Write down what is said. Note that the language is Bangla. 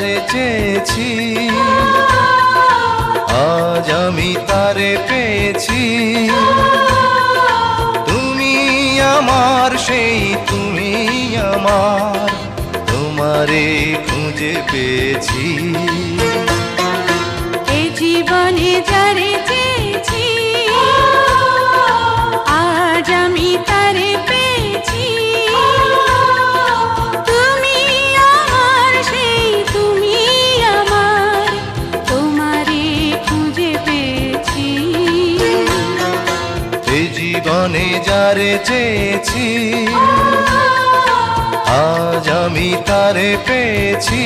যারে চেয়েছি আজ আমি তারে পেয়েছি। তুমি আমার সেই তুমি আমার, তোমারে খুঁজে পেয়েছি। এ জীবনে যারে চেয়েছি আজ আমি তারে পেয়েছি। তুমি আমার সেই তুমি আমার, তোমারে খুঁজে পেয়েছি। এ জীবনে যারে চেয়েছি আজ আমি তারে পেয়েছি।